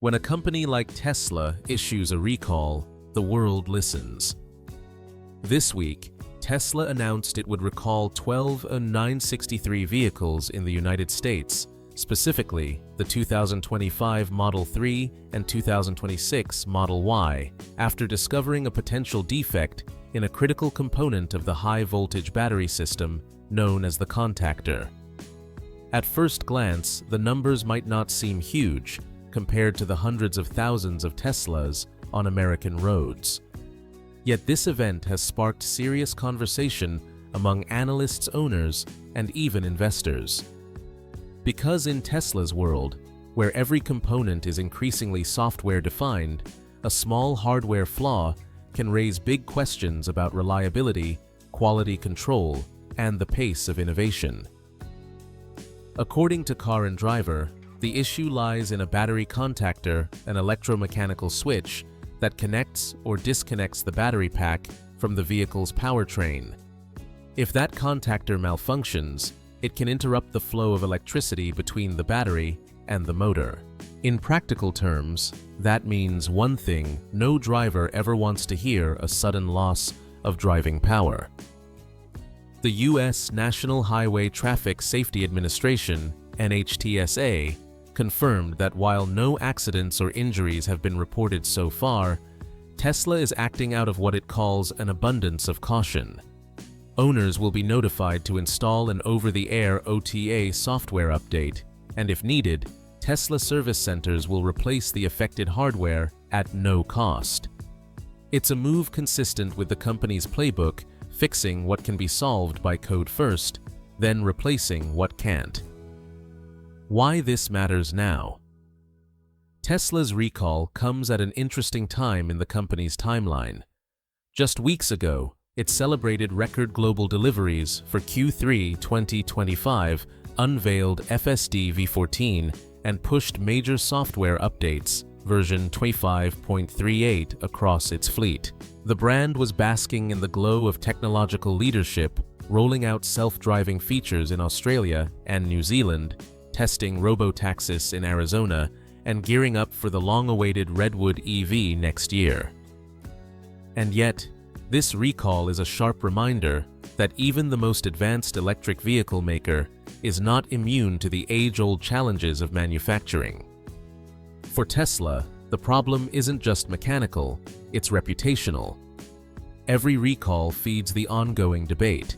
When a company like Tesla issues a recall, the world listens. This week, Tesla announced it would recall 12 963 vehicles in the United States, specifically the 2025 Model 3 and 2026 Model Y, after discovering a potential defect in a critical component of the high-voltage battery system known as the contactor. At first glance, the numbers might not seem huge compared to the hundreds of thousands of Teslas on American roads. Yet this event has sparked serious conversation among analysts, owners, and even investors. Because in Tesla's world, where every component is increasingly software-defined, a small hardware flaw can raise big questions about reliability, quality control, and the pace of innovation. According to Car and Driver, the issue lies in a battery contactor, an electromechanical switch that connects or disconnects the battery pack from the vehicle's powertrain. If that contactor malfunctions, it can interrupt the flow of electricity between the battery and the motor. In practical terms, that means one thing: no driver ever wants to hear a sudden loss of driving power. The U.S. National Highway Traffic Safety Administration, NHTSA, confirmed that while no accidents or injuries have been reported so far, Tesla is acting out of what it calls an abundance of caution. Owners will be notified to install an over-the-air OTA software update, and if needed, Tesla service centers will replace the affected hardware at no cost. It's a move consistent with the company's playbook, fixing what can be solved by code first, then replacing what can't. Why this matters now? Tesla's recall comes at an interesting time in the company's timeline. Just weeks ago, it celebrated record global deliveries for Q3 2025, unveiled FSD V14, and pushed major software updates, version 25.38, across its fleet. The brand was basking in the glow of technological leadership, rolling out self-driving features in Australia and New Zealand, testing robotaxis in Arizona, and gearing up for the long-awaited Redwood EV next year. And yet, this recall is a sharp reminder that even the most advanced electric vehicle maker is not immune to the age-old challenges of manufacturing. For Tesla, the problem isn't just mechanical, it's reputational. Every recall feeds the ongoing debate.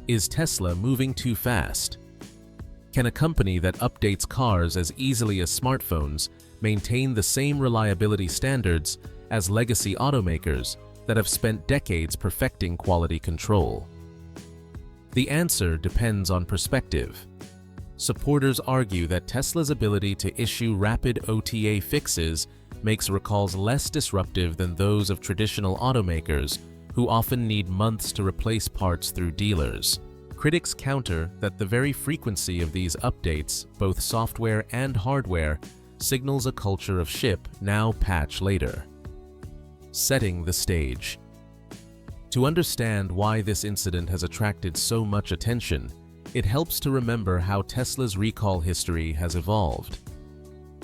Is Tesla moving too fast? Can a company that updates cars as easily as smartphones maintain the same reliability standards as legacy automakers that have spent decades perfecting quality control? The answer depends on perspective. Supporters argue that Tesla's ability to issue rapid OTA fixes makes recalls less disruptive than those of traditional automakers, who often need months to replace parts through dealers. Critics counter that the very frequency of these updates, both software and hardware, signals a culture of ship now, patch later. Setting the stage. To understand why this incident has attracted so much attention, it helps to remember how Tesla's recall history has evolved.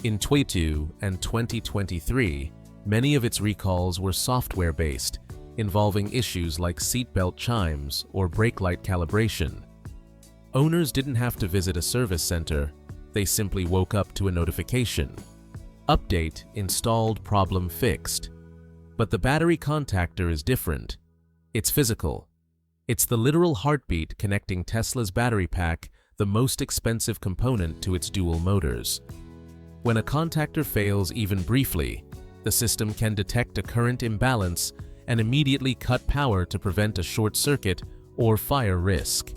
In 2022 and 2023, many of its recalls were software-based, involving issues like seatbelt chimes or brake light calibration. Owners didn't have to visit a service center, they simply woke up to a notification. Update installed, problem fixed. But the battery contactor is different. It's physical. It's the literal heartbeat connecting Tesla's battery pack, the most expensive component, to its dual motors. When a contactor fails even briefly, the system can detect a current imbalance and immediately cut power to prevent a short circuit or fire risk.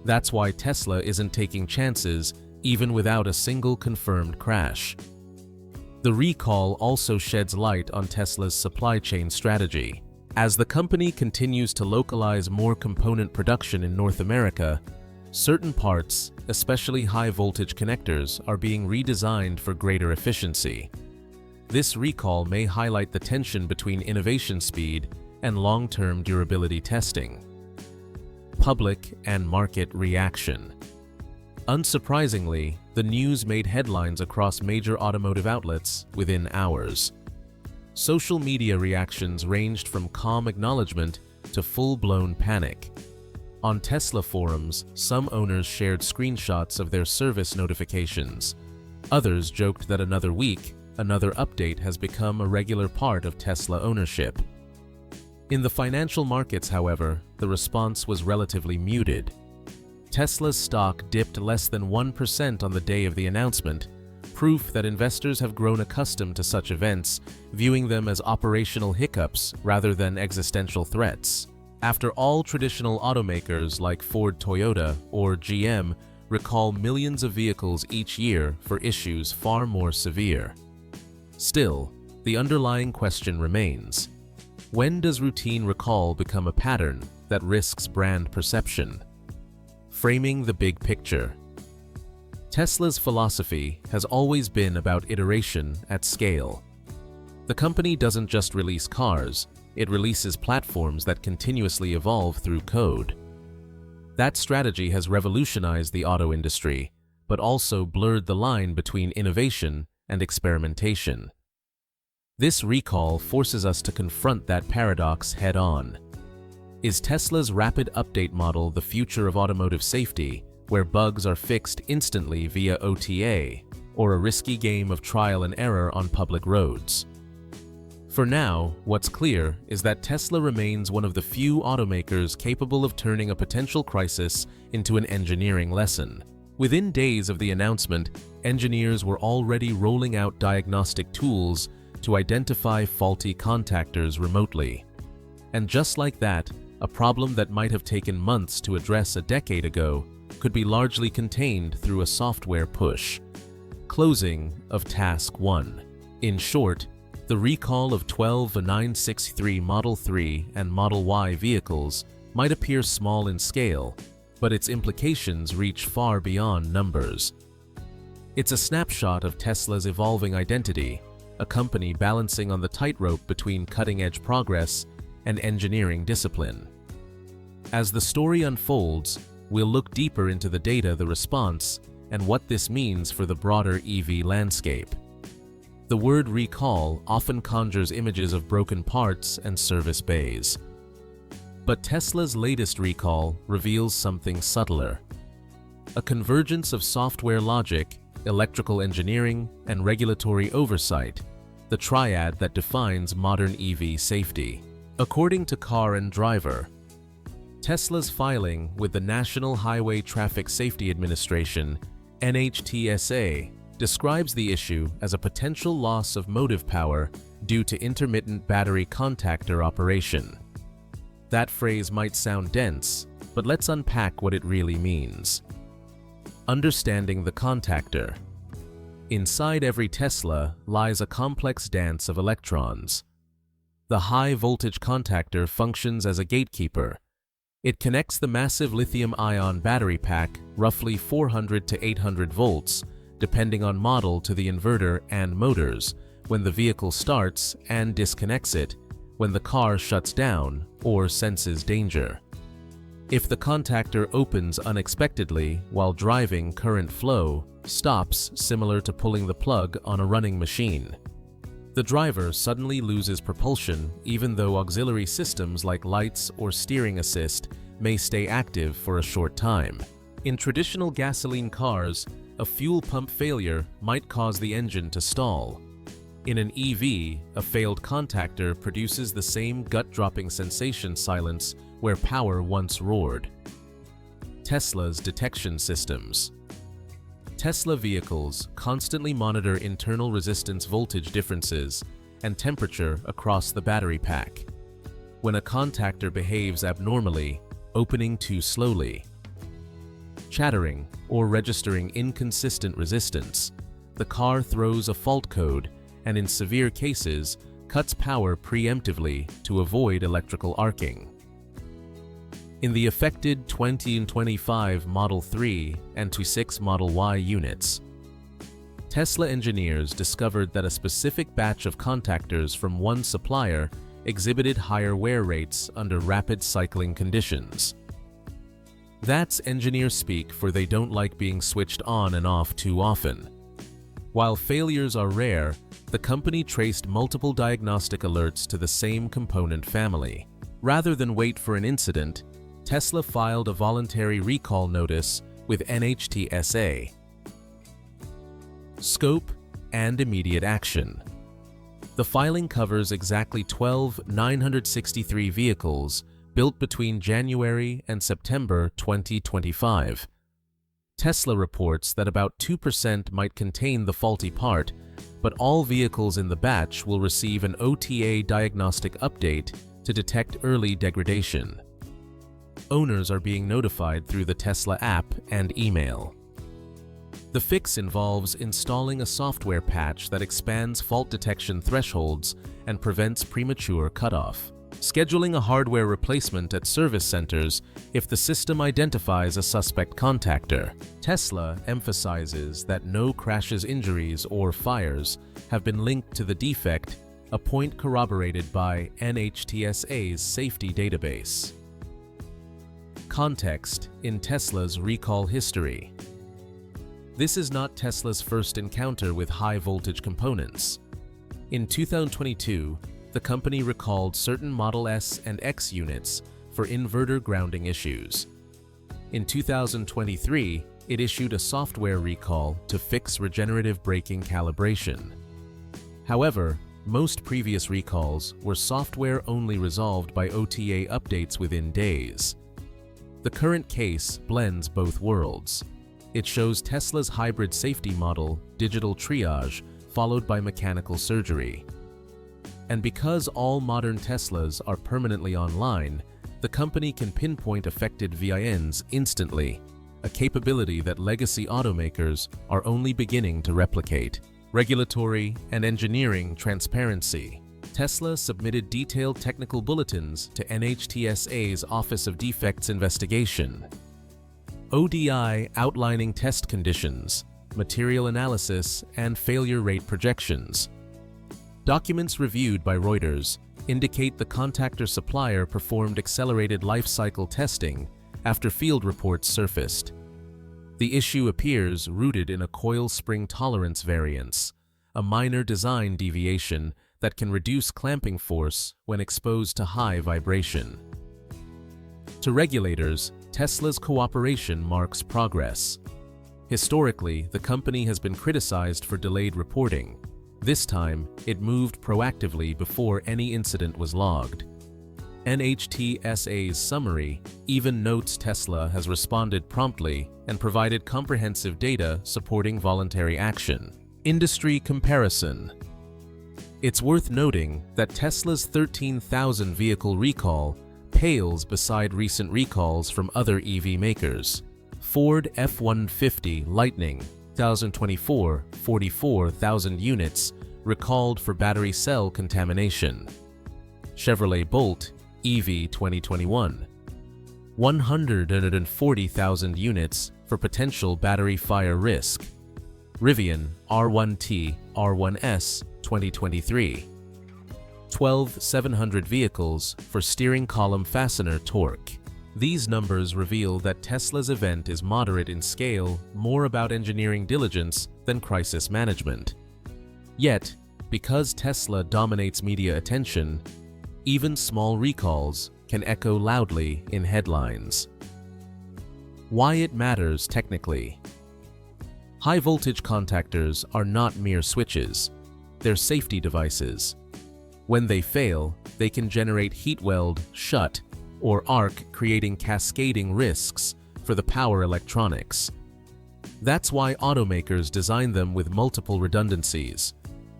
That's why Tesla isn't taking chances even without a single confirmed crash. The recall also sheds light on Tesla's supply chain strategy. As the company continues to localize more component production in North America, certain parts, especially high-voltage connectors, are being redesigned for greater efficiency. This recall may highlight the tension between innovation speed and long-term durability testing. Public and market reaction. Unsurprisingly, the news made headlines across major automotive outlets within hours. Social media reactions ranged from calm acknowledgement to full-blown panic. On Tesla forums, some owners shared screenshots of their service notifications. Others joked that another week, another update has become a regular part of Tesla ownership. In the financial markets, however, the response was relatively muted. Tesla's stock dipped less than 1% on the day of the announcement, proof that investors have grown accustomed to such events, viewing them as operational hiccups rather than existential threats. After all, traditional automakers like Ford, Toyota, or GM recall millions of vehicles each year for issues far more severe. Still, the underlying question remains: when does routine recall become a pattern that risks brand perception? Framing the big picture. Tesla's philosophy has always been about iteration at scale. The company doesn't just release cars, it releases platforms that continuously evolve through code. That strategy has revolutionized the auto industry, but also blurred the line between innovation and experimentation. This recall forces us to confront that paradox head-on. Is Tesla's rapid update model the future of automotive safety, where bugs are fixed instantly via OTA, or a risky game of trial and error on public roads? For now, what's clear is that Tesla remains one of the few automakers capable of turning a potential crisis into an engineering lesson. Within days of the announcement, engineers were already rolling out diagnostic tools to identify faulty contactors remotely. And just like that, a problem that might have taken months to address a decade ago could be largely contained through a software push. Closing of Task 1. In short, the recall of 12 963 Model 3 and Model Y vehicles might appear small in scale, but its implications reach far beyond numbers. It's a snapshot of Tesla's evolving identity, a company balancing on the tightrope between cutting-edge progress and engineering discipline. As the story unfolds, we'll look deeper into the data, the response, and what this means for the broader EV landscape. The word recall often conjures images of broken parts and service bays. But Tesla's latest recall reveals something subtler: a convergence of software logic, electrical engineering, and regulatory oversight, the triad that defines modern EV safety. According to Car and Driver, Tesla's filing with the National Highway Traffic Safety Administration, NHTSA, describes the issue as a potential loss of motive power due to intermittent battery contactor operation. That phrase might sound dense, but let's unpack what it really means. Understanding the contactor. Inside every Tesla lies a complex dance of electrons. The high-voltage contactor functions as a gatekeeper. It connects the massive lithium-ion battery pack, roughly 400 to 800 volts, depending on model, to the inverter and motors when the vehicle starts, and disconnects it when the car shuts down or senses danger. If the contactor opens unexpectedly while driving, current flow stops, similar to pulling the plug on a running machine. The driver suddenly loses propulsion, even though auxiliary systems like lights or steering assist may stay active for a short time. In traditional gasoline cars, a fuel pump failure might cause the engine to stall. In an EV, a failed contactor produces the same gut-dropping sensation silence where power once roared. Tesla's detection systems. Tesla vehicles constantly monitor internal resistance voltage differences and temperature across the battery pack. When a contactor behaves abnormally, opening too slowly, chattering, or registering inconsistent resistance, the car throws a fault code and, in severe cases, cuts power preemptively to avoid electrical arcing. In the affected 20 and 25 Model 3 and 26 Model Y units, Tesla engineers discovered that a specific batch of contactors from one supplier exhibited higher wear rates under rapid cycling conditions. That's engineer speak for they don't like being switched on and off too often. While failures are rare, the company traced multiple diagnostic alerts to the same component family. Rather than wait for an incident, Tesla filed a voluntary recall notice with NHTSA. Scope and immediate action. The filing covers exactly 12 963 vehicles built between January and September 2025. Tesla reports that about 2% might contain the faulty part, but all vehicles in the batch will receive an OTA diagnostic update to detect early degradation. Owners are being notified through the Tesla app and email. The fix involves installing a software patch that expands fault detection thresholds and prevents premature cutoff. Scheduling a hardware replacement at service centers if the system identifies a suspect contactor. Tesla emphasizes that no crashes, injuries, or fires have been linked to the defect, a point corroborated by NHTSA's safety database. Context in Tesla's recall history. This is not Tesla's first encounter with high-voltage components. In 2022, the company recalled certain Model S and X units for inverter grounding issues. In 2023, it issued a software recall to fix regenerative braking calibration. However, most previous recalls were software-only resolved by OTA updates within days. The current case blends both worlds. It shows Tesla's hybrid safety model, digital triage, followed by mechanical surgery. And because all modern Teslas are permanently online, the company can pinpoint affected VINs instantly, a capability that legacy automakers are only beginning to replicate. Regulatory and engineering transparency. Tesla submitted detailed technical bulletins to NHTSA's Office of Defects Investigation. ODI outlining test conditions, material analysis, and failure rate projections. Documents reviewed by Reuters indicate the contactor supplier performed accelerated life cycle testing after field reports surfaced. The issue appears rooted in a coil spring tolerance variance, a minor design deviation that can reduce clamping force when exposed to high vibration. To regulators, Tesla's cooperation marks progress. Historically, the company has been criticized for delayed reporting. This time, it moved proactively before any incident was logged. NHTSA's summary even notes Tesla has responded promptly and provided comprehensive data supporting voluntary action. Industry comparison. It's worth noting that Tesla's 13,000 vehicle recall pales beside recent recalls from other EV makers. Ford F-150 Lightning 2024, 44,000 units recalled for battery cell contamination. Chevrolet Bolt EV 2021, 140,000 units for potential battery fire risk. Rivian R1T R1S 2023, 12,700 vehicles for steering column fastener torque. These numbers reveal that Tesla's event is moderate in scale, more about engineering diligence than crisis management. Yet, because Tesla dominates media attention, even small recalls can echo loudly in headlines. Why it matters technically. High-voltage contactors are not mere switches, they're safety devices. When they fail, they can generate heat weld, shut, or arc, creating cascading risks for the power electronics. That's why automakers design them with multiple redundancies,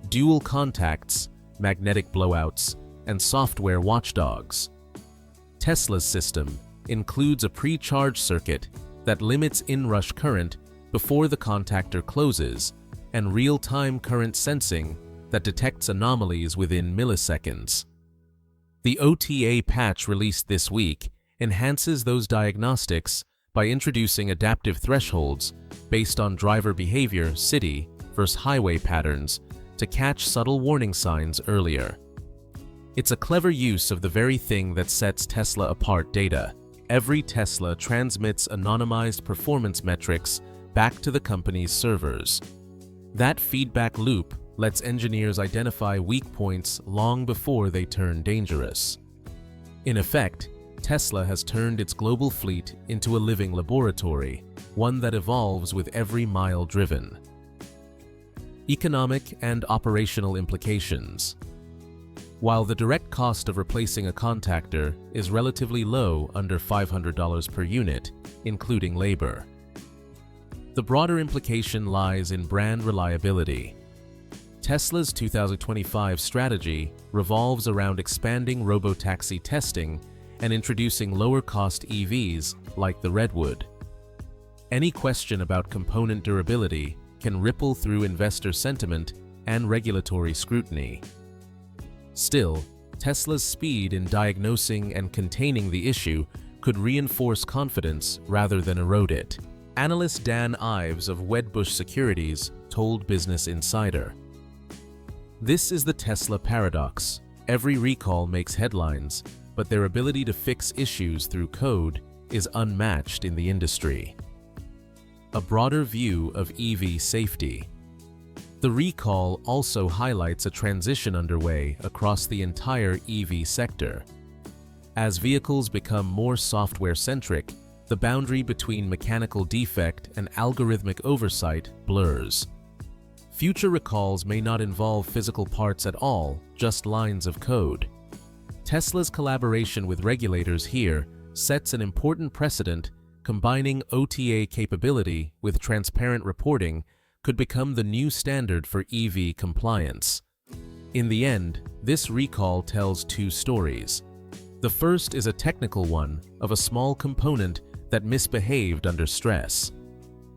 dual contacts, magnetic blowouts, and software watchdogs. Tesla's system includes a pre-charge circuit that limits inrush current before the contactor closes and real-time current sensing that detects anomalies within milliseconds. The OTA patch released this week enhances those diagnostics by introducing adaptive thresholds based on driver behavior, city versus highway patterns, to catch subtle warning signs earlier. It's a clever use of the very thing that sets Tesla apart: data. every Tesla transmits anonymized performance metrics back to the company's servers. That feedback loop lets engineers identify weak points long before they turn dangerous. In effect, Tesla has turned its global fleet into a living laboratory, one that evolves with every mile driven. Economic and operational implications. While the direct cost of replacing a contactor is relatively low, under $500 per unit, including labor, the broader implication lies in brand reliability. Tesla's 2025 strategy revolves around expanding robotaxi testing and introducing lower-cost EVs like the Redwood. Any question about component durability can ripple through investor sentiment and regulatory scrutiny. Still, Tesla's speed in diagnosing and containing the issue could reinforce confidence rather than erode it. Analyst Dan Ives of Wedbush Securities told Business Insider, "This is the Tesla paradox. Every recall makes headlines, but their ability to fix issues through code is unmatched in the industry." A broader view of EV safety. The recall also highlights a transition underway across the entire EV sector. As vehicles become more software-centric, the boundary between mechanical defect and algorithmic oversight blurs. Future recalls may not involve physical parts at all, just lines of code. Tesla's collaboration with regulators here sets an important precedent. Combining OTA capability with transparent reporting could become the new standard for EV compliance. In the end, this recall tells two stories. The first is a technical one of a small component that misbehaved under stress.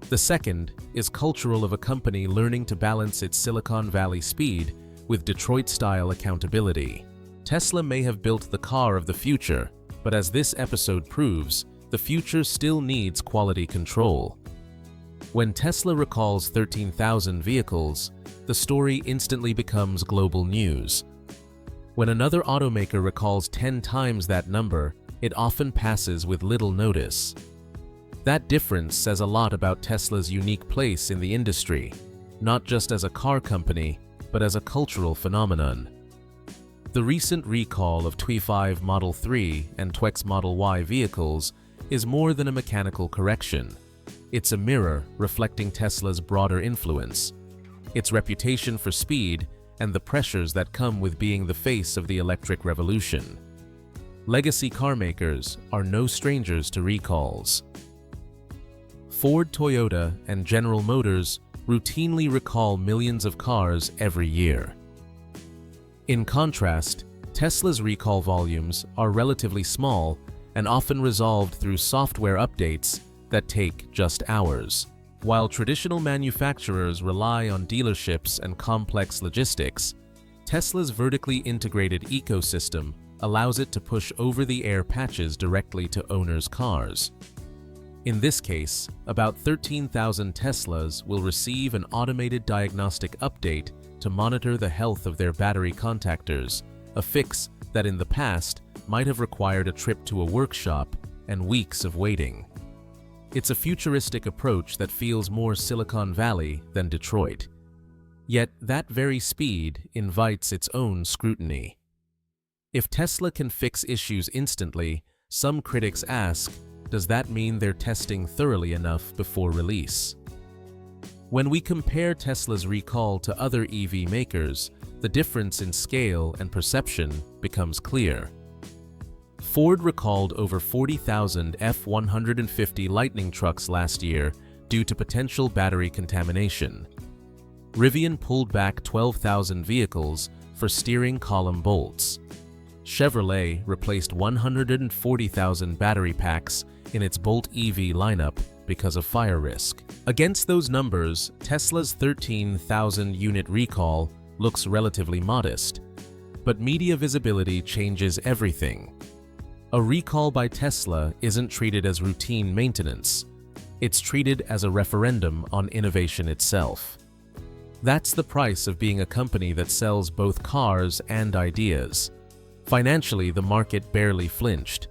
The second is cultural, of a company learning to balance its Silicon Valley speed with Detroit-style accountability. Tesla may have built the car of the future, but as this episode proves, the future still needs quality control. When Tesla recalls 13,000 vehicles, the story instantly becomes global news. When another automaker recalls 10 times that number, it often passes with little notice. That difference says a lot about Tesla's unique place in the industry, not just as a car company, but as a cultural phenomenon. The recent recall of T5 Model 3 and Twex Model Y vehicles is more than a mechanical correction. It's a mirror reflecting Tesla's broader influence, its reputation for speed, and the pressures that come with being the face of the electric revolution. Legacy carmakers are no strangers to recalls. Ford, Toyota, and General Motors routinely recall millions of cars every year. In contrast, Tesla's recall volumes are relatively small and often resolved through software updates that take just hours. While traditional manufacturers rely on dealerships and complex logistics, Tesla's vertically integrated ecosystem allows it to push over-the-air patches directly to owners' cars. In this case, about 13,000 Teslas will receive an automated diagnostic update to monitor the health of their battery contactors, a fix that in the past might have required a trip to a workshop and weeks of waiting. It's a futuristic approach that feels more Silicon Valley than Detroit. Yet that very speed invites its own scrutiny. If Tesla can fix issues instantly, some critics ask, does that mean they're testing thoroughly enough before release? When we compare Tesla's recall to other EV makers, the difference in scale and perception becomes clear. Ford recalled over 40,000 F-150 Lightning trucks last year due to potential battery contamination. Rivian pulled back 12,000 vehicles for steering column bolts. Chevrolet replaced 140,000 battery packs in its Bolt EV lineup because of fire risk. Against those numbers, Tesla's 13,000-unit recall looks relatively modest, but media visibility changes everything. A recall by Tesla isn't treated as routine maintenance. It's treated as a referendum on innovation itself. That's the price of being a company that sells both cars and ideas. Financially, the market barely flinched.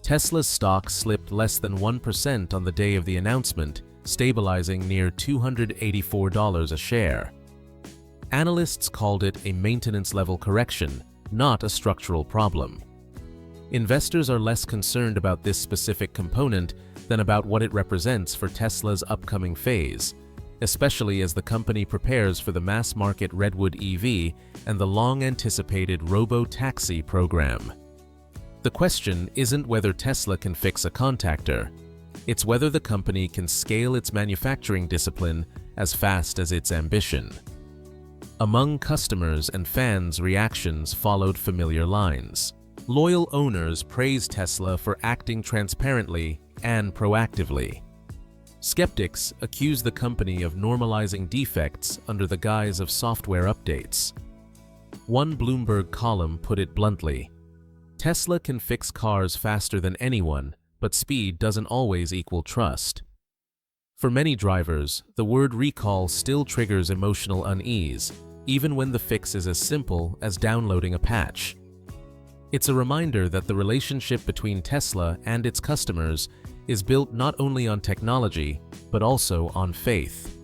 Tesla's stock slipped less than 1% on the day of the announcement, stabilizing near $284 a share. Analysts called it a maintenance-level correction, not a structural problem. Investors are less concerned about this specific component than about what it represents for Tesla's upcoming phase, especially as the company prepares for the mass-market Redwood EV and the long-anticipated robo-taxi program. The question isn't whether Tesla can fix a contactor. It's whether the company can scale its manufacturing discipline as fast as its ambition. Among customers and fans, reactions followed familiar lines. Loyal owners praised Tesla for acting transparently and proactively. Skeptics accused the company of normalizing defects under the guise of software updates. One Bloomberg column put it bluntly, "Tesla can fix cars faster than anyone, but speed doesn't always equal trust." For many drivers, the word recall still triggers emotional unease, even when the fix is as simple as downloading a patch. It's a reminder that the relationship between Tesla and its customers is built not only on technology, but also on faith.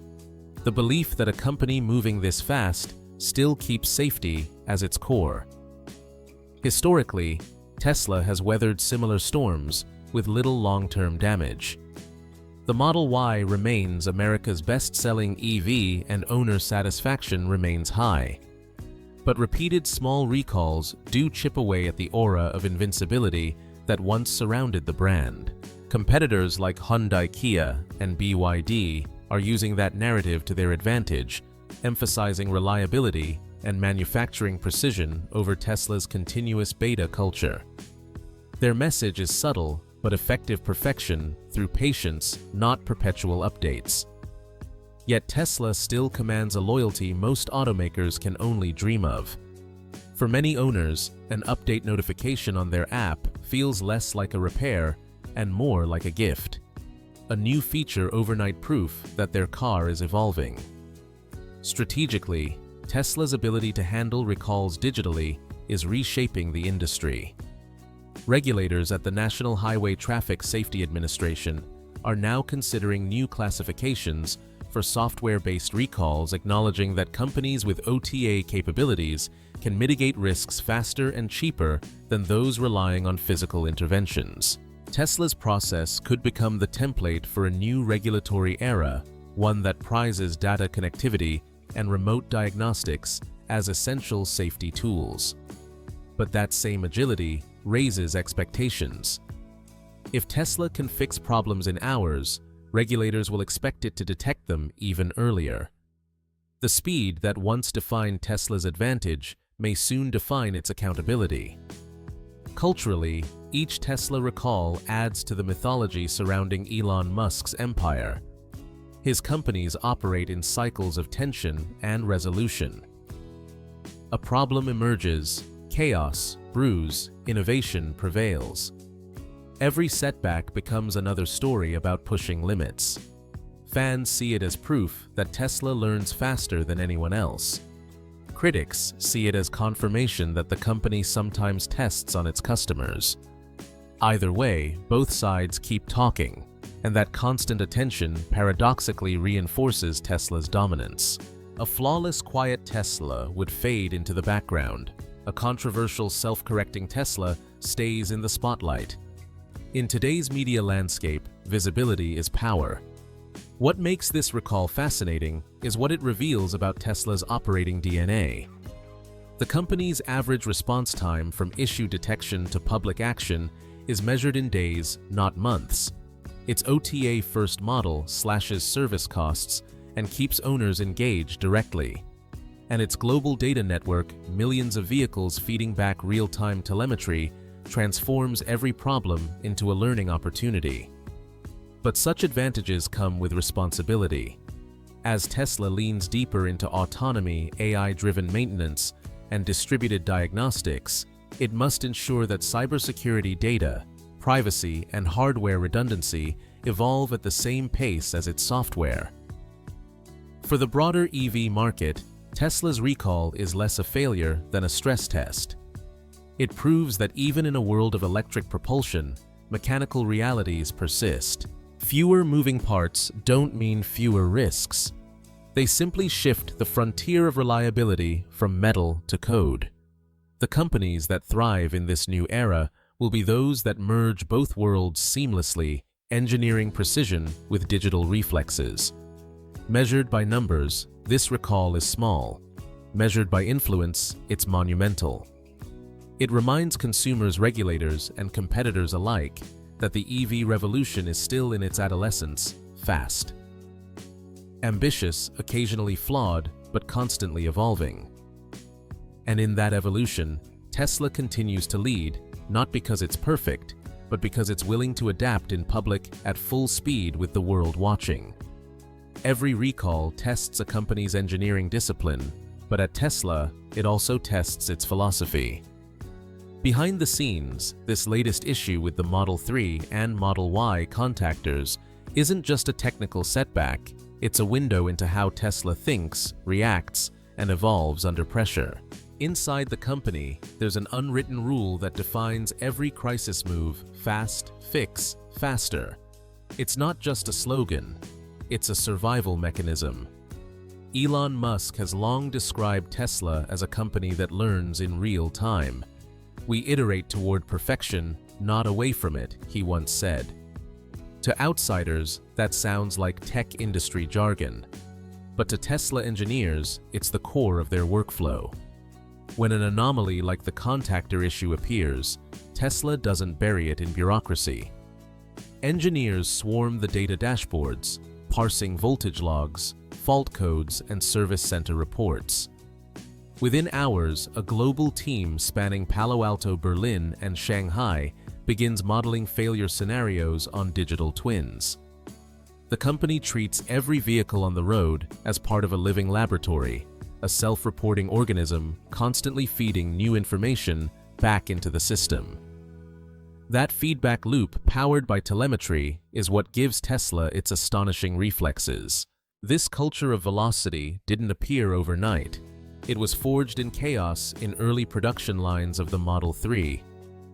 The belief that a company moving this fast still keeps safety as its core. Historically, Tesla has weathered similar storms with little long-term damage. The Model Y remains America's best-selling EV and owner satisfaction remains high. But repeated small recalls do chip away at the aura of invincibility that once surrounded the brand. Competitors like Hyundai, Kia, and BYD are using that narrative to their advantage, emphasizing reliability and manufacturing precision over Tesla's continuous beta culture. Their message is subtle but effective: perfection through patience, not perpetual updates. Yet Tesla still commands a loyalty most automakers can only dream of. For many owners, an update notification on their app feels less like a repair and more like a gift, a new feature, overnight proof that their car is evolving. Strategically, Tesla's ability to handle recalls digitally is reshaping the industry. Regulators at the National Highway Traffic Safety Administration are now considering new classifications for software-based recalls, acknowledging that companies with OTA capabilities can mitigate risks faster and cheaper than those relying on physical interventions. Tesla's process could become the template for a new regulatory era, one that prizes data connectivity and remote diagnostics as essential safety tools. But that same agility raises expectations. If Tesla can fix problems in hours, regulators will expect it to detect them even earlier. The speed that once defined Tesla's advantage may soon define its accountability. Culturally, each Tesla recall adds to the mythology surrounding Elon Musk's empire. His companies operate in cycles of tension and resolution. A problem emerges, chaos brews, innovation prevails. Every setback becomes another story about pushing limits. Fans see it as proof that Tesla learns faster than anyone else. Critics see it as confirmation that the company sometimes tests on its customers. Either way, both sides keep talking, and that constant attention paradoxically reinforces Tesla's dominance. A flawless, quiet Tesla would fade into the background. A controversial, self-correcting Tesla stays in the spotlight. In today's media landscape, visibility is power. What makes this recall fascinating is what it reveals about Tesla's operating DNA. The company's average response time from issue detection to public action is measured in days, not months. Its OTA-first model slashes service costs and keeps owners engaged directly. And its global data network, millions of vehicles feeding back real-time telemetry, transforms every problem into a learning opportunity. But such advantages come with responsibility. As Tesla leans deeper into autonomy, AI-driven maintenance, and distributed diagnostics, it must ensure that cybersecurity, data, privacy, and hardware redundancy evolve at the same pace as its software. For the broader EV market, Tesla's recall is less a failure than a stress test. It proves that even in a world of electric propulsion, mechanical realities persist. Fewer moving parts don't mean fewer risks. They simply shift the frontier of reliability from metal to code. The companies that thrive in this new era will be those that merge both worlds seamlessly, engineering precision with digital reflexes. Measured by numbers, this recall is small. Measured by influence, it's monumental. It reminds consumers, regulators, and competitors alike that the EV revolution is still in its adolescence, fast. Ambitious, occasionally flawed, but constantly evolving. And in that evolution, Tesla continues to lead, not because it's perfect, but because it's willing to adapt in public at full speed with the world watching. Every recall tests a company's engineering discipline, but at Tesla, it also tests its philosophy. Behind the scenes, this latest issue with the Model 3 and Model Y contactors isn't just a technical setback, it's a window into how Tesla thinks, reacts, and evolves under pressure. Inside the company, there's an unwritten rule that defines every crisis move: fast, fix, faster. It's not just a slogan, it's a survival mechanism. Elon Musk has long described Tesla as a company that learns in real time. "We iterate toward perfection, not away from it," he once said. To outsiders, that sounds like tech industry jargon. But to Tesla engineers, it's the core of their workflow. When an anomaly like the contactor issue appears, Tesla doesn't bury it in bureaucracy. Engineers swarm the data dashboards, parsing voltage logs, fault codes, and service center reports. Within hours, a global team spanning Palo Alto, Berlin, and Shanghai begins modeling failure scenarios on digital twins. The company treats every vehicle on the road as part of a living laboratory, a self-reporting organism constantly feeding new information back into the system. That feedback loop, powered by telemetry, is what gives Tesla its astonishing reflexes. This culture of velocity didn't appear overnight. It was forged in chaos in early production lines of the Model 3,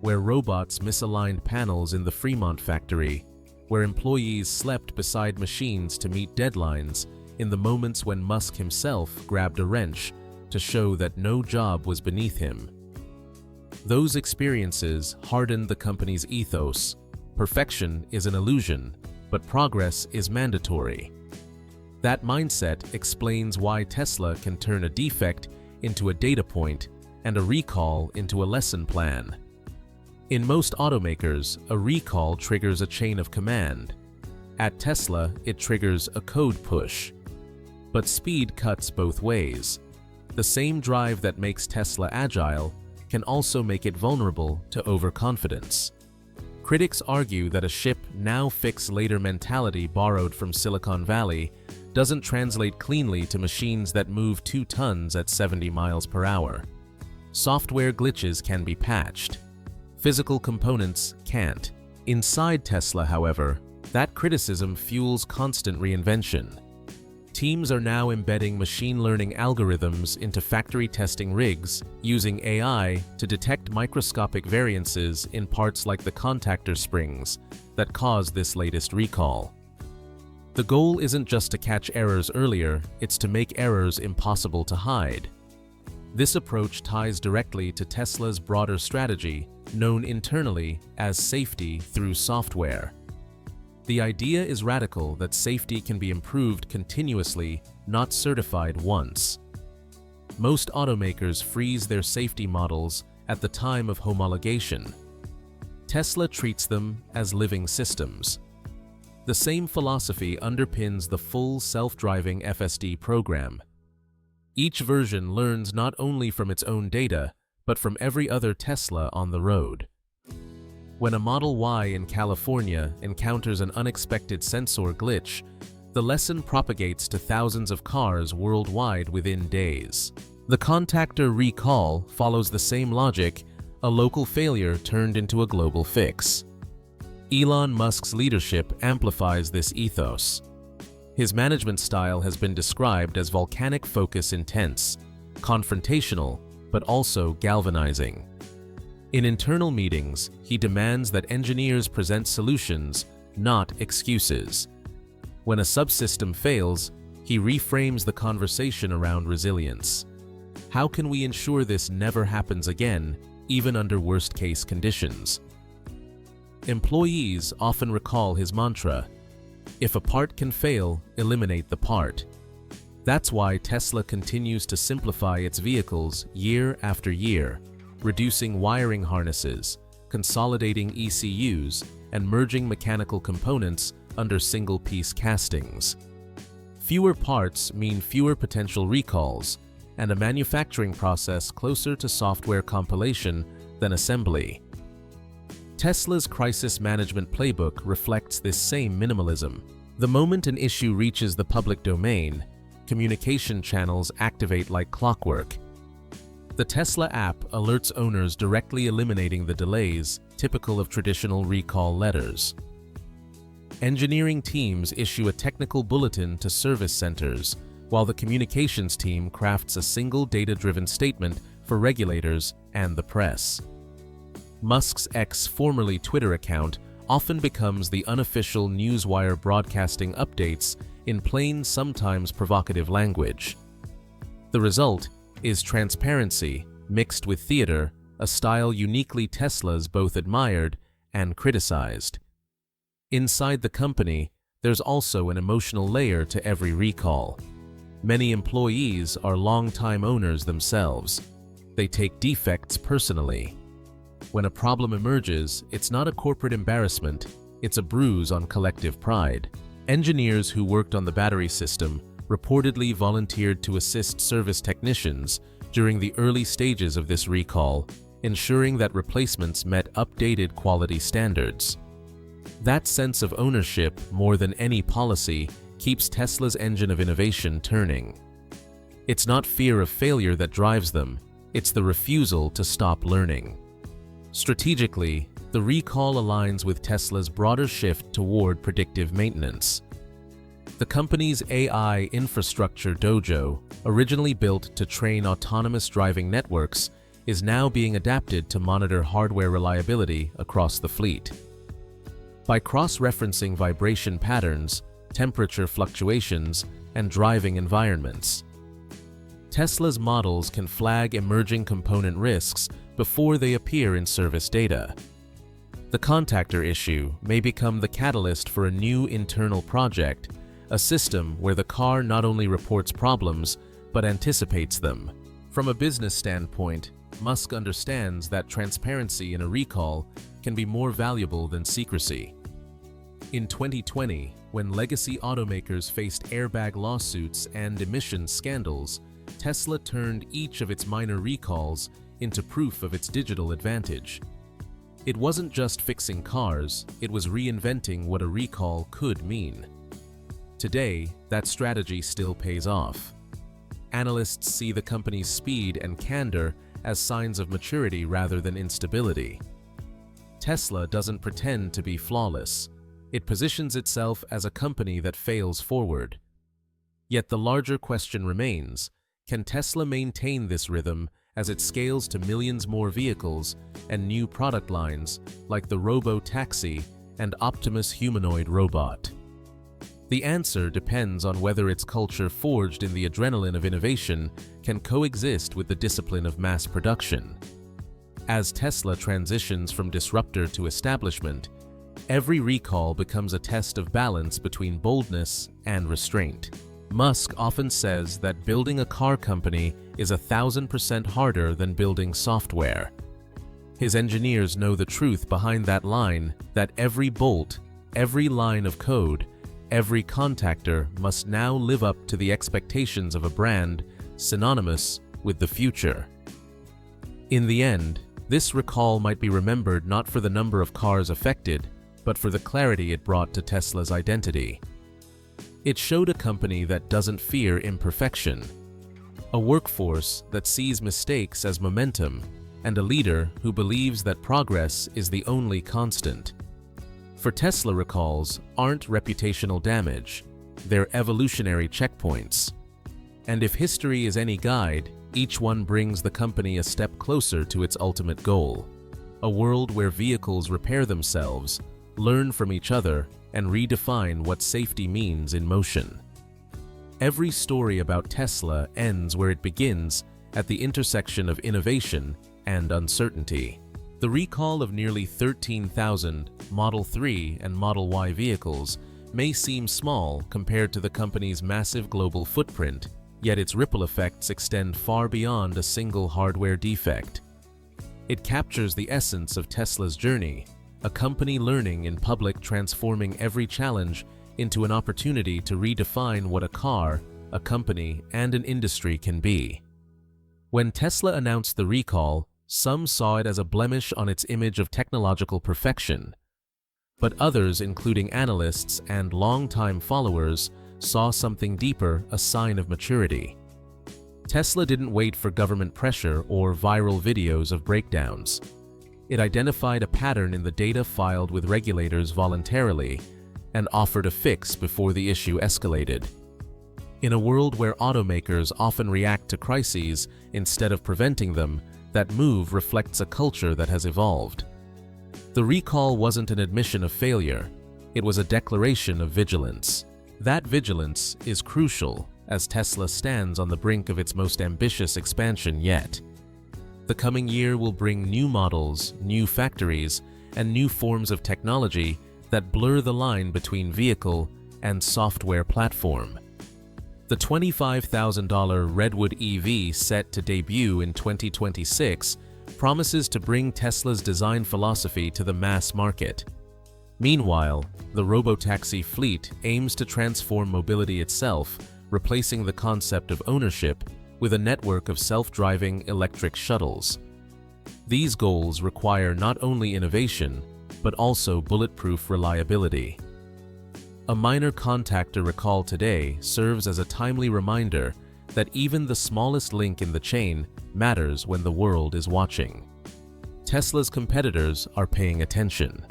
where robots misaligned panels in the Fremont factory, where employees slept beside machines to meet deadlines, in the moments when Musk himself grabbed a wrench to show that no job was beneath him. Those experiences hardened the company's ethos. Perfection is an illusion, but progress is mandatory. That mindset explains why Tesla can turn a defect into a data point and a recall into a lesson plan. In most automakers, a recall triggers a chain of command. At Tesla, it triggers a code push. But speed cuts both ways. The same drive that makes Tesla agile can also make it vulnerable to overconfidence. Critics argue that a ship now fix later mentality borrowed from Silicon Valley doesn't translate cleanly to machines that move 2 tons at 70 miles per hour. Software glitches can be patched. Physical components can't. Inside Tesla, however, that criticism fuels constant reinvention. Teams are now embedding machine learning algorithms into factory testing rigs, using AI to detect microscopic variances in parts like the contactor springs that caused this latest recall. The goal isn't just to catch errors earlier, it's to make errors impossible to hide. This approach ties directly to Tesla's broader strategy, known internally as safety through software. The idea is radical that safety can be improved continuously, not certified once. Most automakers freeze their safety models at the time of homologation. Tesla treats them as living systems. The same philosophy underpins the full self-driving FSD program. Each version learns not only from its own data, but from every other Tesla on the road. When a Model Y in California encounters an unexpected sensor glitch, the lesson propagates to thousands of cars worldwide within days. The contactor recall follows the same logic, a local failure turned into a global fix. Elon Musk's leadership amplifies this ethos. His management style has been described as volcanic focus intense, confrontational, but also galvanizing. In internal meetings, he demands that engineers present solutions, not excuses. When a subsystem fails, he reframes the conversation around resilience. How can we ensure this never happens again, even under worst-case conditions? Employees often recall his mantra, "If a part can fail, eliminate the part." That's why Tesla continues to simplify its vehicles year after year, reducing wiring harnesses, consolidating ECUs, and merging mechanical components under single-piece castings. Fewer parts mean fewer potential recalls, and a manufacturing process closer to software compilation than assembly. Tesla's crisis management playbook reflects this same minimalism. The moment an issue reaches the public domain, communication channels activate like clockwork. The Tesla app alerts owners, directly eliminating the delays typical of traditional recall letters. Engineering teams issue a technical bulletin to service centers, while the communications team crafts a single data-driven statement for regulators and the press. Musk's X, formerly Twitter account, often becomes the unofficial newswire, broadcasting updates in plain, sometimes provocative language. The result is transparency mixed with theater, a style uniquely Tesla's, both admired and criticized. Inside the company, there's also an emotional layer to every recall. Many employees are longtime owners themselves. They take defects personally. When a problem emerges, it's not a corporate embarrassment, it's a bruise on collective pride. Engineers who worked on the battery system reportedly volunteered to assist service technicians during the early stages of this recall, ensuring that replacements met updated quality standards. That sense of ownership, more than any policy, keeps Tesla's engine of innovation turning. It's not fear of failure that drives them, it's the refusal to stop learning. Strategically, the recall aligns with Tesla's broader shift toward predictive maintenance. The company's AI infrastructure dojo, originally built to train autonomous driving networks, is now being adapted to monitor hardware reliability across the fleet. By cross-referencing vibration patterns, temperature fluctuations, and driving environments, Tesla's models can flag emerging component risks before they appear in service data. The contactor issue may become the catalyst for a new internal project, a system where the car not only reports problems, but anticipates them. From a business standpoint, Musk understands that transparency in a recall can be more valuable than secrecy. In 2020, when legacy automakers faced airbag lawsuits and emissions scandals, Tesla turned each of its minor recalls into proof of its digital advantage. It wasn't just fixing cars, it was reinventing what a recall could mean. Today, that strategy still pays off. Analysts see the company's speed and candor as signs of maturity rather than instability. Tesla doesn't pretend to be flawless. It positions itself as a company that fails forward. Yet the larger question remains, can Tesla maintain this rhythm as it scales to millions more vehicles and new product lines like the robo-taxi and Optimus humanoid robot? The answer depends on whether its culture, forged in the adrenaline of innovation, can coexist with the discipline of mass production. As Tesla transitions from disruptor to establishment, every recall becomes a test of balance between boldness and restraint. Musk often says that building a car company is 1,000% harder than building software. His engineers know the truth behind that line, that every bolt, every line of code, every contactor must now live up to the expectations of a brand synonymous with the future. In the end, this recall might be remembered not for the number of cars affected, but for the clarity it brought to Tesla's identity. It showed a company that doesn't fear imperfection, a workforce that sees mistakes as momentum, and a leader who believes that progress is the only constant. For Tesla, recalls aren't reputational damage, they're evolutionary checkpoints. And if history is any guide, each one brings the company a step closer to its ultimate goal. a world where vehicles repair themselves, learn from each other, and redefine what safety means in motion. Every story about Tesla ends where it begins, at the intersection of innovation and uncertainty. The recall of nearly 13,000 Model 3 and Model Y vehicles may seem small compared to the company's massive global footprint, yet its ripple effects extend far beyond a single hardware defect. It captures the essence of Tesla's journey, a company learning in public, transforming every challenge into an opportunity to redefine what a car, a company, and an industry can be. When Tesla announced the recall, some saw it as a blemish on its image of technological perfection. But others, including analysts and longtime followers, saw something deeper, a sign of maturity. Tesla didn't wait for government pressure or viral videos of breakdowns. It identified a pattern in the data filed with regulators voluntarily and offered a fix before the issue escalated. In a world where automakers often react to crises instead of preventing them, that move reflects a culture that has evolved. The recall wasn't an admission of failure, it was a declaration of vigilance. That vigilance is crucial as Tesla stands on the brink of its most ambitious expansion yet. The coming year will bring new models, new factories, and new forms of technology that blur the line between vehicle and software platform. The $25,000 Redwood EV set to debut in 2026 promises to bring Tesla's design philosophy to the mass market. Meanwhile, the robotaxi fleet aims to transform mobility itself, replacing the concept of ownership with a network of self-driving electric shuttles. These goals require not only innovation, but also bulletproof reliability. A minor contactor recall today serves as a timely reminder that even the smallest link in the chain matters when the world is watching. Tesla's competitors are paying attention.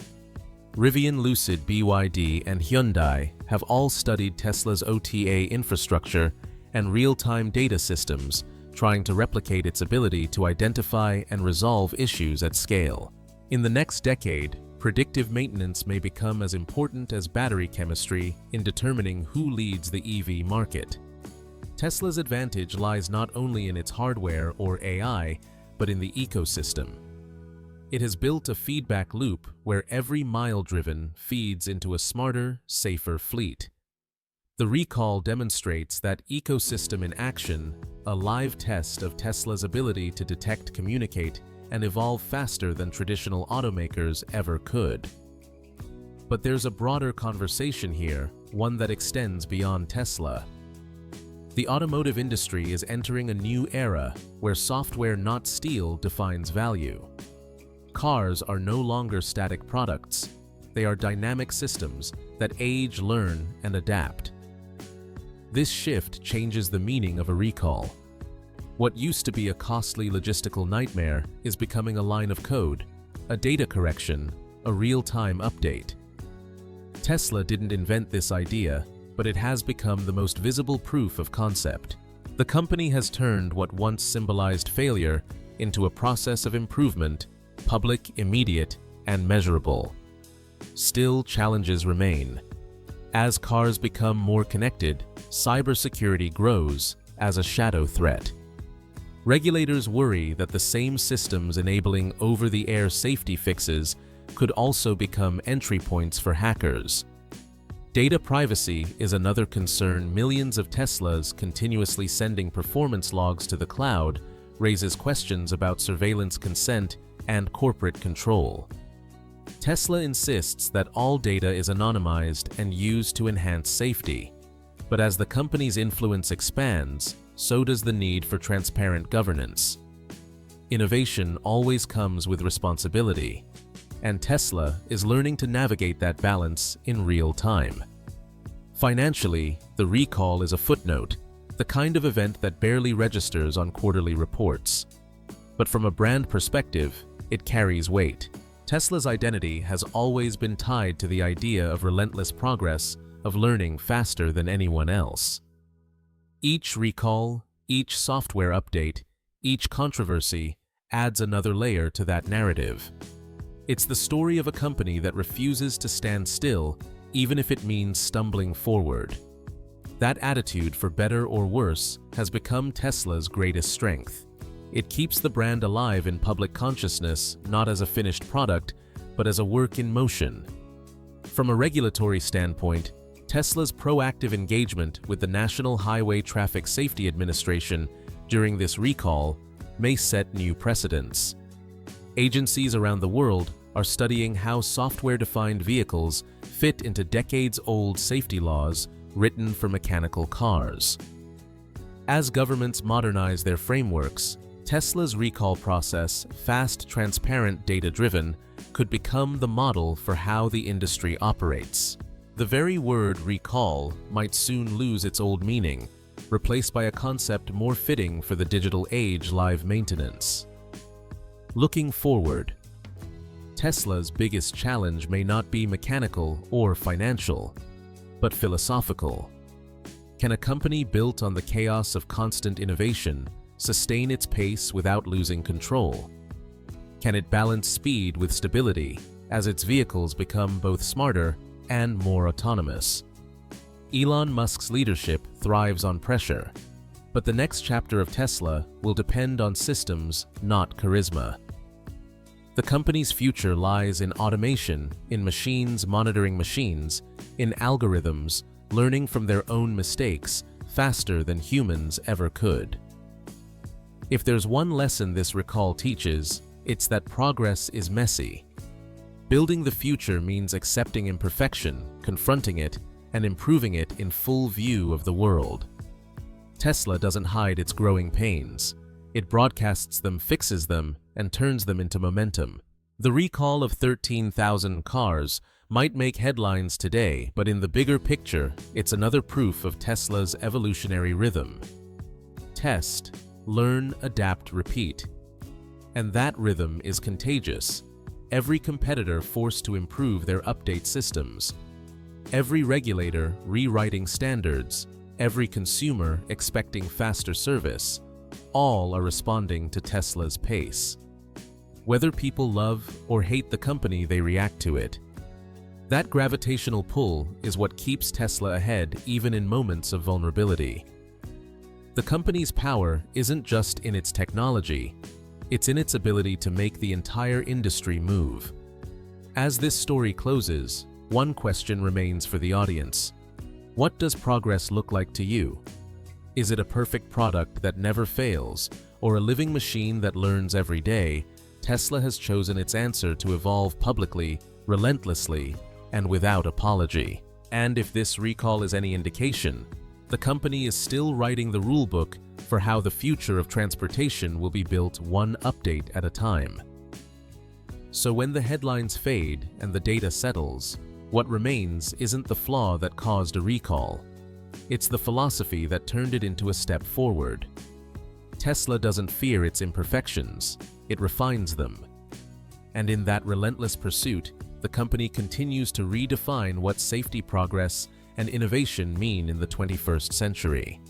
Rivian, Lucid, BYD, and Hyundai have all studied Tesla's OTA infrastructure and real-time data systems, trying to replicate its ability to identify and resolve issues at scale. In the next decade, predictive maintenance may become as important as battery chemistry in determining who leads the EV market. Tesla's advantage lies not only in its hardware or AI, but in the ecosystem. It has built a feedback loop where every mile driven feeds into a smarter, safer fleet. The recall demonstrates that ecosystem in action, a live test of Tesla's ability to detect, communicate, and evolve faster than traditional automakers ever could. But there's a broader conversation here, one that extends beyond Tesla. The automotive industry is entering a new era where software, not steel, defines value. Cars are no longer static products. They are dynamic systems that age, learn, and adapt. This shift changes the meaning of a recall. What used to be a costly logistical nightmare is becoming a line of code, a data correction, a real-time update. Tesla didn't invent this idea, but it has become the most visible proof of concept. The company has turned what once symbolized failure into a process of improvement, public, immediate, and measurable. Still, challenges remain. As cars become more connected, cybersecurity grows as a shadow threat. Regulators worry that the same systems enabling over-the-air safety fixes could also become entry points for hackers. Data privacy is another concern. Millions of Teslas continuously sending performance logs to the cloud raises questions about surveillance, consent, and corporate control. Tesla insists that all data is anonymized and used to enhance safety. But as the company's influence expands, so does the need for transparent governance. Innovation always comes with responsibility, and Tesla is learning to navigate that balance in real time. Financially, the recall is a footnote, the kind of event that barely registers on quarterly reports. But from a brand perspective, it carries weight. Tesla's identity has always been tied to the idea of relentless progress, of learning faster than anyone else. Each recall, each software update, each controversy adds another layer to that narrative. It's the story of a company that refuses to stand still, even if it means stumbling forward. That attitude, for better or worse, has become Tesla's greatest strength. It keeps the brand alive in public consciousness, not as a finished product, but as a work in motion. From a regulatory standpoint, Tesla's proactive engagement with the National Highway Traffic Safety Administration during this recall may set new precedents. Agencies around the world are studying how software-defined vehicles fit into decades-old safety laws written for mechanical cars. As governments modernize their frameworks, Tesla's recall process, fast, transparent, data-driven, could become the model for how the industry operates. The very word recall might soon lose its old meaning, replaced by a concept more fitting for the digital age: live maintenance. Looking forward, Tesla's biggest challenge may not be mechanical or financial, but philosophical. Can a company built on the chaos of constant innovation sustain its pace without losing control? Can it balance speed with stability as its vehicles become both smarter and more autonomous? Elon Musk's leadership thrives on pressure, but the next chapter of Tesla will depend on systems, not charisma. The company's future lies in automation, in machines monitoring machines, in algorithms learning from their own mistakes faster than humans ever could. If there's one lesson this recall teaches, it's that progress is messy. Building the future means accepting imperfection, confronting it, and improving it in full view of the world. Tesla doesn't hide its growing pains. It broadcasts them, fixes them, and turns them into momentum. The recall of 13,000 cars might make headlines today, but in the bigger picture, it's another proof of Tesla's evolutionary rhythm. Test, learn, adapt, repeat. And that rhythm is contagious. Every competitor forced to improve their update systems. Every regulator rewriting standards. Every consumer expecting faster service. All are responding to Tesla's pace. Whether people love or hate the company, they react to it. That gravitational pull is what keeps Tesla ahead even in moments of vulnerability. The company's power isn't just in its technology, it's in its ability to make the entire industry move. As this story closes, one question remains for the audience. What does progress look like to you? Is it a perfect product that never fails, or a living machine that learns every day? Tesla has chosen its answer to evolve publicly, relentlessly, and without apology. And if this recall is any indication, the company is still writing the rulebook for how the future of transportation will be built one update at a time. So when the headlines fade and the data settles, what remains isn't the flaw that caused a recall. It's the philosophy that turned it into a step forward. Tesla doesn't fear its imperfections, it refines them. And in that relentless pursuit, the company continues to redefine what safety, progress, and innovation mean in the 21st century.